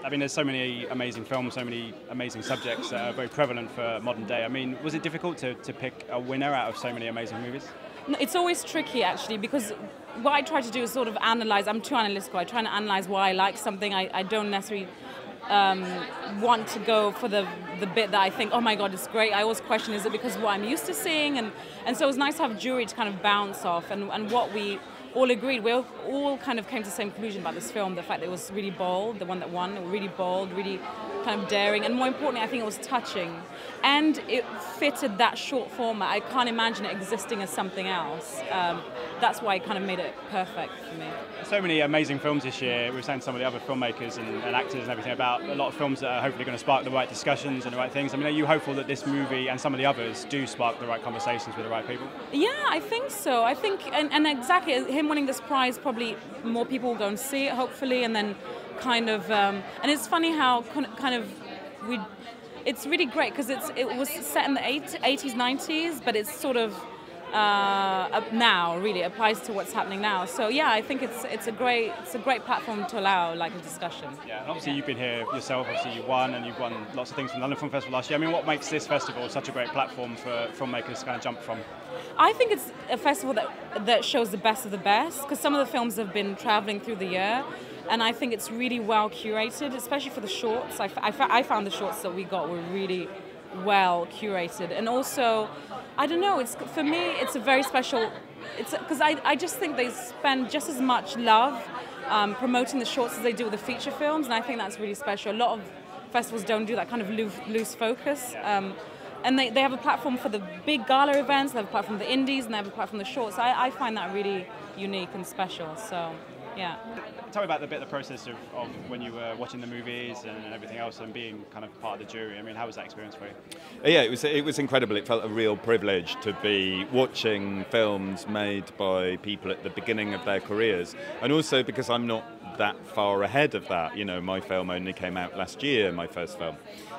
I mean, there's so many amazing films, so many amazing subjects that are very prevalent for modern day. I mean, was it difficult to pick a winner out of so many amazing movies? No, it's always tricky, actually, because what I try to do is sort of analyze. I'm too analytical. I try to analyze why I like something. I don't necessarily want to go for the bit that I think, oh my God, it's great. I always question, is it because of what I'm used to seeing? And so it was nice to have a jury to kind of bounce off. And what we all agreed, we all kind of came to the same conclusion about this film, the fact that it was really bold, the one that won, really bold, really kind of daring, and more importantly, I think it was touching. And it fitted that short format. I can't imagine it existing as something else. That's why it kind of made it perfect for me. So many amazing films this year. We were saying some of the other filmmakers and actors and everything about a lot of films that are hopefully going to spark the right discussions and the right things. I mean, are you hopeful that this movie and some of the others do spark the right conversations with the right people? Yeah, I think so. I think, and exactly, him winning this prize, probably more people will go and see it, hopefully, and then kind of, and it's funny how it's really great because it was set in the 80s, 90s, but it's sort of now really applies to what's happening now. So yeah, I think it's a great platform to allow like a discussion. Yeah, and obviously you've been here yourself. Obviously you won, and you've won lots of things from the London Film Festival last year. I mean, what makes this festival such a great platform for filmmakers to kind of jump from? I think it's a festival that shows the best of the best, because some of the films have been traveling through the year, and I think it's really well curated, especially for the shorts. I found the shorts that we got were really well curated, and also, I don't know, for me it's a very special, because I just think they spend just as much love promoting the shorts as they do with the feature films, and I think that's really special. A lot of festivals don't do that kind of loose focus. And they have a platform for the big gala events, they have a platform for the indies, and they have a platform for the shorts. I find that really unique and special, so yeah. Tell me about the process of when you were watching the movies and everything else and being kind of part of the jury. I mean, how was that experience for you? Yeah, it was incredible. It felt a real privilege to be watching films made by people at the beginning of their careers, and also because I'm not that far ahead of that. You know, my film only came out last year, my first film.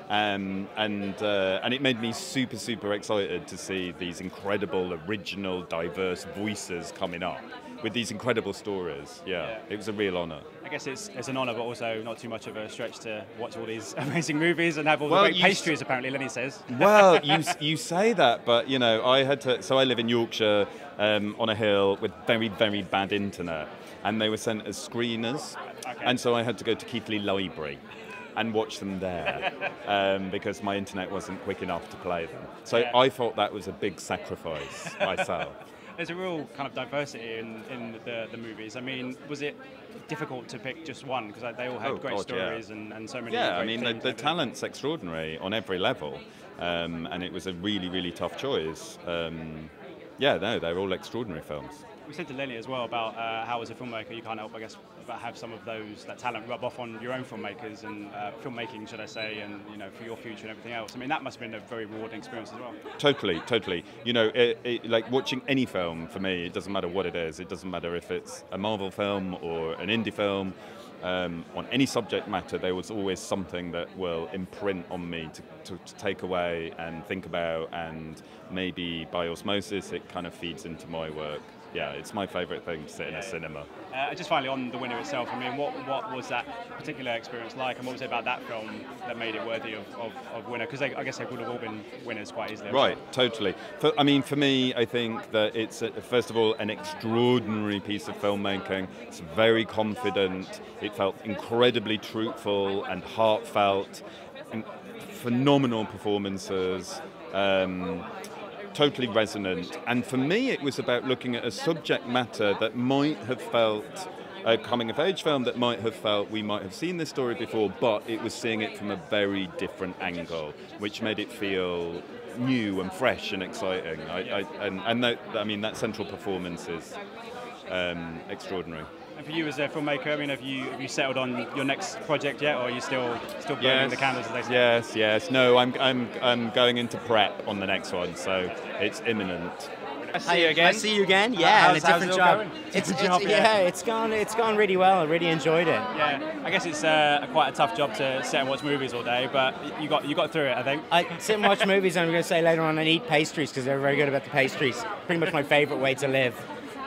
And it made me super excited to see these incredible, original, diverse voices coming up with these incredible stories. Yeah. It was a real honour. I guess it's an honour, but also not too much of a stretch to watch all these amazing movies and have all the great pastries, apparently, Lenny says. Well, you say that, but, you know, I had to... So I live in Yorkshire on a hill with very bad internet, and they were sent as screeners, and so I had to go to Keighley Library and watch them there because my internet wasn't quick enough to play them. So I thought that was a big sacrifice myself. There's a real kind of diversity in the movies. I mean, was it difficult to pick just one? Because they all had great stories and so many great themes. I mean, the talent's extraordinary on every level, and it was a really tough choice. They're all extraordinary films. We said to Lenny as well about how as a filmmaker you can't help, I guess, but have some of that talent rub off on your own filmmakers and filmmaking, should I say, and, you know, for your future and everything else. I mean, that must have been a very rewarding experience as well. Totally. You know, like watching any film, for me, it doesn't matter what it is. It doesn't matter if it's a Marvel film or an indie film. On any subject matter, there was always something that will imprint on me to take away and think about, and maybe by osmosis it kind of feeds into my work. Yeah, it's my favourite thing to sit in a cinema. Just finally on the winner itself, I mean, what was that particular experience like, and what was it about that film that made it worthy of winner? Because I guess they would have all been winners quite easily. Right, totally. For me, I think that it's, first of all, an extraordinary piece of filmmaking. It's very confident. It felt incredibly truthful and heartfelt, and phenomenal performances. Totally resonant, and for me it was about looking at a subject matter that might have felt a coming-of-age film, that might have felt we might have seen this story before, but it was seeing it from a very different angle, which made it feel new and fresh and exciting. That central performance is extraordinary. And for you as a filmmaker, I mean, have you settled on your next project yet, or are you still burning the candles, as they say? Yes. No, I'm going into prep on the next one, so it's imminent. I see you again. Yeah, and a different job. It's gone really well. I really enjoyed it. Yeah, I guess it's quite a tough job to sit and watch movies all day, but you got through it, I think. I sit and watch movies, and I'm going to say later on, I eat pastries because they're very good about the pastries. Pretty much my favourite way to live.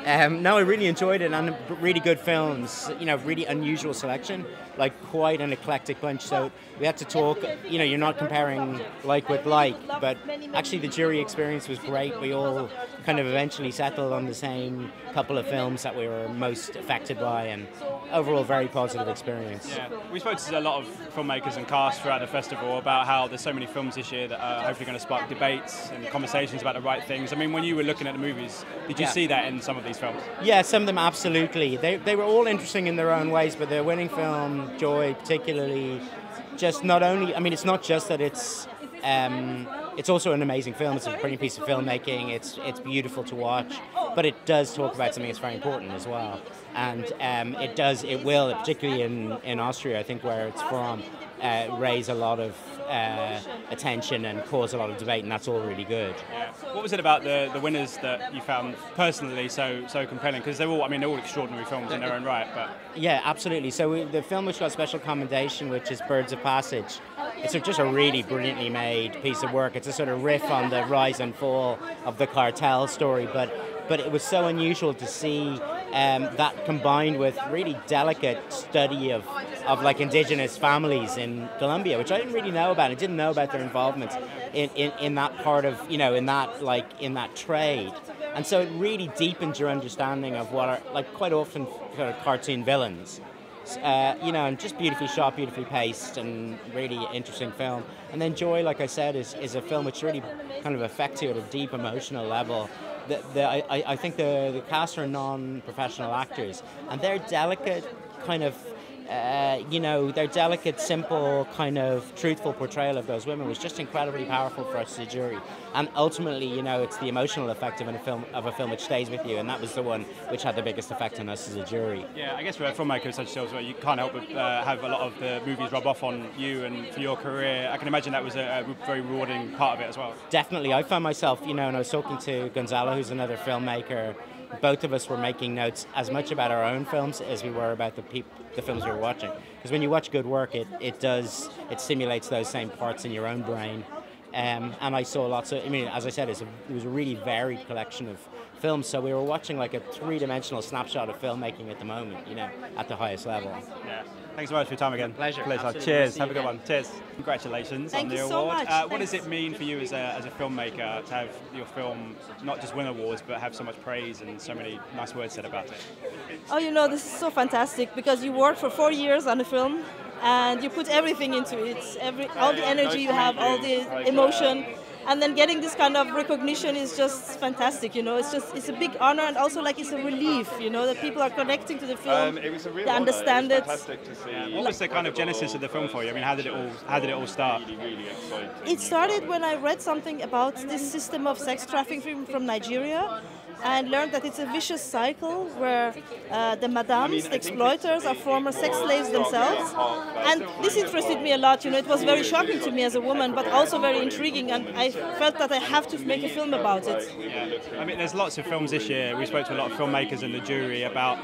No, I really enjoyed it, and really good films. You know, really unusual selection, like quite an eclectic bunch. So we had to talk. You know, you're not comparing like with like, but actually the jury experience was great. We all kind of eventually settled on the same couple of films that we were most affected by, and overall very positive experience. Yeah, we spoke to a lot of filmmakers and cast throughout the festival about how there's so many films this year that are hopefully going to spark debates and conversations about the right things. I mean, when you were looking at the movies, did you see that in some of these films? Yeah, some of them absolutely. They were all interesting in their own ways, but the winning film, Joy, particularly, just not only, I mean, it's not just that it's also an amazing film. It's a brilliant piece of filmmaking. It's beautiful to watch, but it does talk about something that's very important as well. And it will, particularly in Austria, I think, where it's from, raise a lot of attention and cause a lot of debate, and that's all really good. Yeah. What was it about the winners that you found personally so compelling? Because they're all extraordinary films in their own right. But yeah, absolutely. So the film which got special commendation, which is Birds of Passage, it's just a really brilliantly made piece of work. It's a sort of riff on the rise and fall of the cartel story, but it was so unusual to see that combined with really delicate study of like indigenous families in Colombia, which I didn't really know about. I didn't know about their involvement in that part of, you know, in that trade. And so it really deepened your understanding of what are, like, quite often kind of cartoon villains. You know, and just beautifully shot, beautifully paced, and really interesting film. And then Joy, like I said, is a film which really kind of affects you at a deep emotional level. I think the cast are non-professional actors, and their delicate kind of, their delicate, simple, kind of truthful portrayal of those women was just incredibly powerful for us as a jury. And ultimately, you know, it's the emotional effect of a film which stays with you, and that was the one which had the biggest effect on us as a jury. Yeah, I guess for filmmakers such as yourself, you can't help but have a lot of the movies rub off on you and for your career. I can imagine that was a very rewarding part of it as well. Definitely. I found myself, you know, and I was talking to Gonzalo, who's another filmmaker. Both of us were making notes as much about our own films as we were about the films we were watching. Because when you watch good work, it stimulates those same parts in your own brain. And I saw lots of, I mean, as I said, it was a really varied collection of films. So we were watching like a three-dimensional snapshot of filmmaking at the moment, you know, at the highest level. Yeah. Thanks so much for your time again. Pleasure. Cheers. Have a good one. Cheers. Congratulations on the award. So much. What does it mean for you as a filmmaker to have your film not just win awards, but have so much praise and so many nice words said about it? Oh, you know, this is so fantastic because you work for 4 years on a film and you put everything into it. All the energy you have, all the emotion. And then getting this kind of recognition is just fantastic, you know. It's a big honor, and also like it's a relief, you know, that people are connecting to the film. It was a real they understand it. it. Was fantastic to see. What was the kind of genesis of the film for you? I mean, how did it all start? Really exciting. It started when I read something about this system of sex trafficking from Nigeria, and learned that it's a vicious cycle where the madams, the exploiters, are former sex slaves themselves. And this interested me a lot. You know, it was very shocking to me as a woman, but also very intriguing. And I felt that I have to make a film about it. Yeah. I mean, there's lots of films this year. We spoke to a lot of filmmakers in the jury about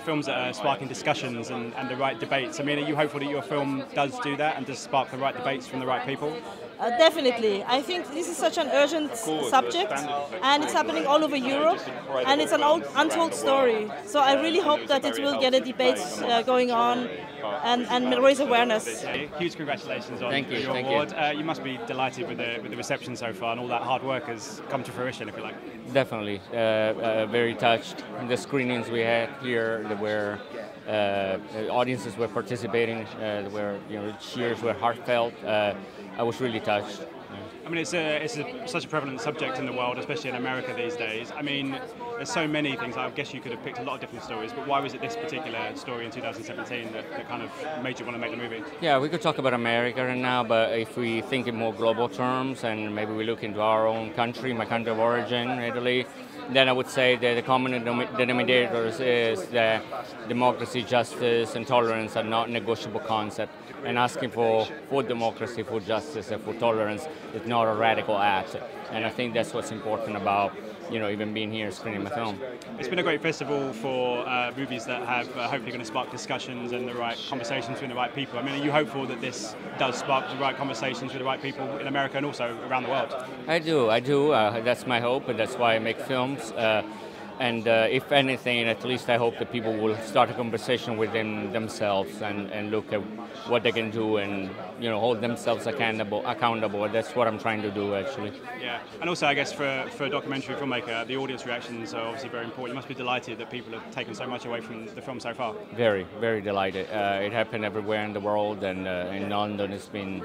films that are sparking discussions and the right debates. I mean, are you hopeful that your film does do that and does spark the right debates from the right people? Definitely. I think this is such an urgent subject, and it's happening all over Europe, and it's an untold story. So I really hope that it will get a debate going on and raise awareness. Huge congratulations on your award. You must be delighted with the reception so far, and all that hard work has come to fruition, if you like. Definitely. Very touched. The screenings we had here, where audiences were participating, where cheers were heartfelt. I was really touched. I mean, it's such a prevalent subject in the world, especially in America these days. I mean, there's so many things. I guess you could have picked a lot of different stories, but why was it this particular story in 2017 that kind of made you want to make the movie? Yeah, we could talk about America right now, but if we think in more global terms and maybe we look into our own country, my country of origin, Italy, then I would say that the common denominators is that democracy, justice, and tolerance are not negotiable concepts. And asking for democracy, for justice, and for tolerance is not a radical act. And I think that's what's important about, even being here screening my film. It's been a great festival for movies that have hopefully going to spark discussions and the right conversations between the right people. I mean, are you hopeful that this does spark the right conversations with the right people in America and also around the world? I do. That's my hope, and that's why I make films. And if anything, at least I hope that people will start a conversation within themselves and look at what they can do and, you know, hold themselves accountable. That's what I'm trying to do, actually. Yeah, and also I guess for a documentary filmmaker, the audience reactions are obviously very important. You must be delighted that people have taken so much away from the film so far. Very, very delighted. It happened everywhere in the world, and in London it's been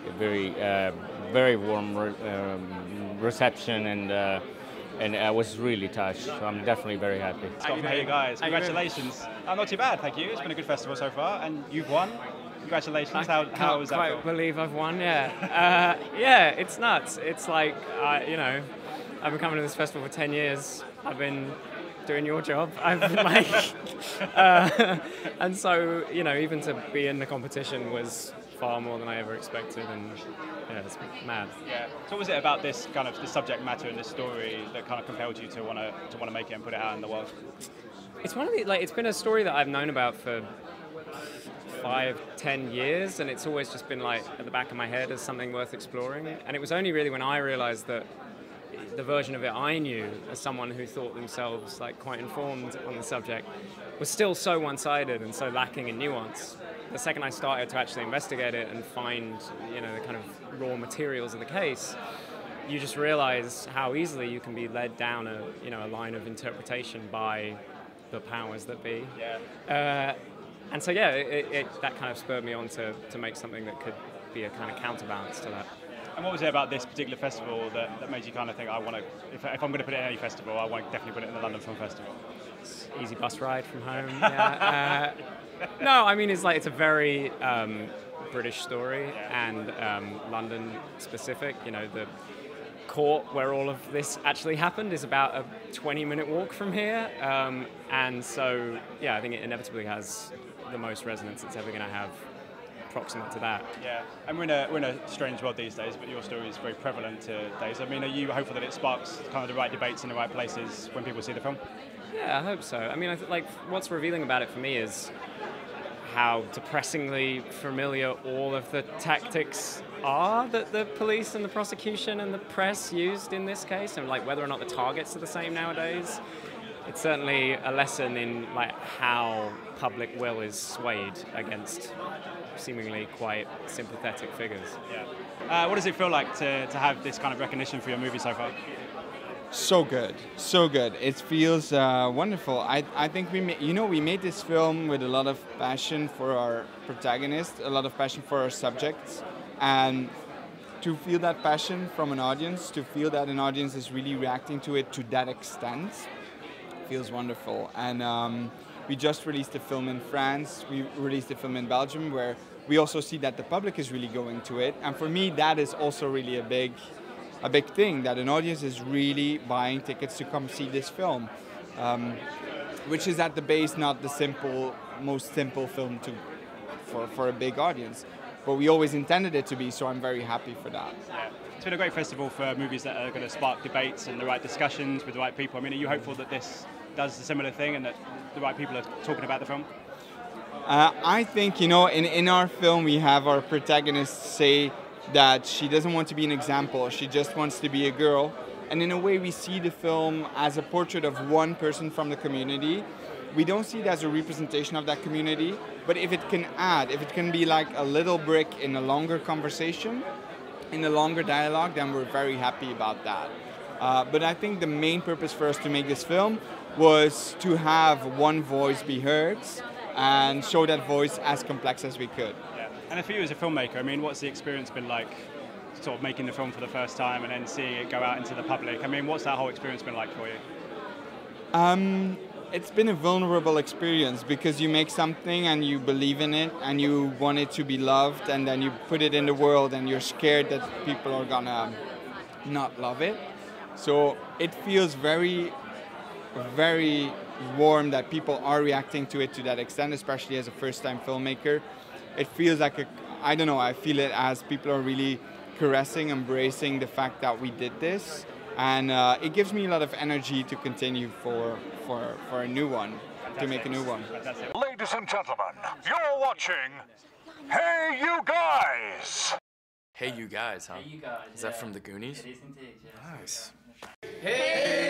a very warm reception, and I was really touched, so I'm definitely very happy. Scott, hey guys, congratulations. Not too bad, thank you. It's been a good festival so far, and you've won. Congratulations. How was that? I can't quite believe I've won, yeah. Yeah, it's nuts. It's like, you know, I've been coming to this festival for 10 years. I've been doing your job. I've been like, and so, you know, even to be in the competition was far more than I ever expected, and yeah, it's mad. Yeah. So what was it about this kind of the subject matter and this story that kind of compelled you to want to make it and put it out in the world? It's one of the, like, it's been a story that I've known about for 5-10 years, and it's always just been like at the back of my head as something worth exploring. And it was only really when I realized that the version of it I knew as someone who thought themselves like quite informed on the subject was still so one-sided and so lacking in nuance. The second I started to actually investigate it and find, you know, the kind of raw materials of the case, you just realize how easily you can be led down a line of interpretation by the powers that be. Yeah. And so yeah, that kind of spurred me on to make something that could be a kind of counterbalance to that. And what was it about this particular festival that made you kind of think, I want to, if I'm going to put it in any festival, I want to definitely put it in the London Film Festival? Easy bus ride from home. Yeah. No, I mean, it's a very British story, and London specific. You know, the court where all of this actually happened is about a 20-minute walk from here, and so yeah, I think it inevitably has the most resonance it's ever going to have proximate to that. Yeah, and we're in a strange world these days, but your story is very prevalent today. I mean, are you hopeful that it sparks kind of the right debates in the right places when people see the film? Yeah, I hope so. I mean, what's revealing about it for me is how depressingly familiar all of the tactics are that the police and the prosecution and the press used in this case, and like whether or not the targets are the same nowadays. It's certainly a lesson in like how public will is swayed against seemingly quite sympathetic figures. Yeah. What does it feel like to have this kind of recognition for your movie so far? So good, so good. It feels wonderful. I think we made this film with a lot of passion for our protagonist, a lot of passion for our subjects, and to feel that passion from an audience, to feel that an audience is really reacting to it to that extent, feels wonderful. And we just released the film in France, we released the film in Belgium, where we also see that the public is really going to it. And for me, that is also really a big thing, that an audience is really buying tickets to come see this film, which is at the base not the most simple film for a big audience, but we always intended it to be, so I'm very happy for that. Yeah. It's been a great festival for movies that are going to spark debates and the right discussions with the right people. I mean, are you hopeful that this does a similar thing and that the right people are talking about the film? I think, in our film we have our protagonist say that she doesn't want to be an example, she just wants to be a girl. And in a way we see the film as a portrait of one person from the community. We don't see it as a representation of that community, but if it can be like a little brick in a longer conversation, in a longer dialogue, then we're very happy about that. But I think the main purpose for us to make this film was to have one voice be heard and show that voice as complex as we could. And for you as a filmmaker, I mean, what's the experience been like, sort of making the film for the first time and then seeing it go out into the public? I mean, what's that whole experience been like for you? It's been a vulnerable experience because you make something and you believe in it and you want it to be loved, and then you put it in the world and you're scared that people are gonna not love it. So it feels very, very warm that people are reacting to it to that extent, especially as a first-time filmmaker. It feels like I feel it as people are really caressing, embracing the fact that we did this, and it gives me a lot of energy to continue for a new one, to make a new one. Ladies and gentlemen, you're watching Hey You Guys! Hey You Guys, huh? Hey You Guys. Is that from the Goonies? It is indeed, yes. Nice. Hey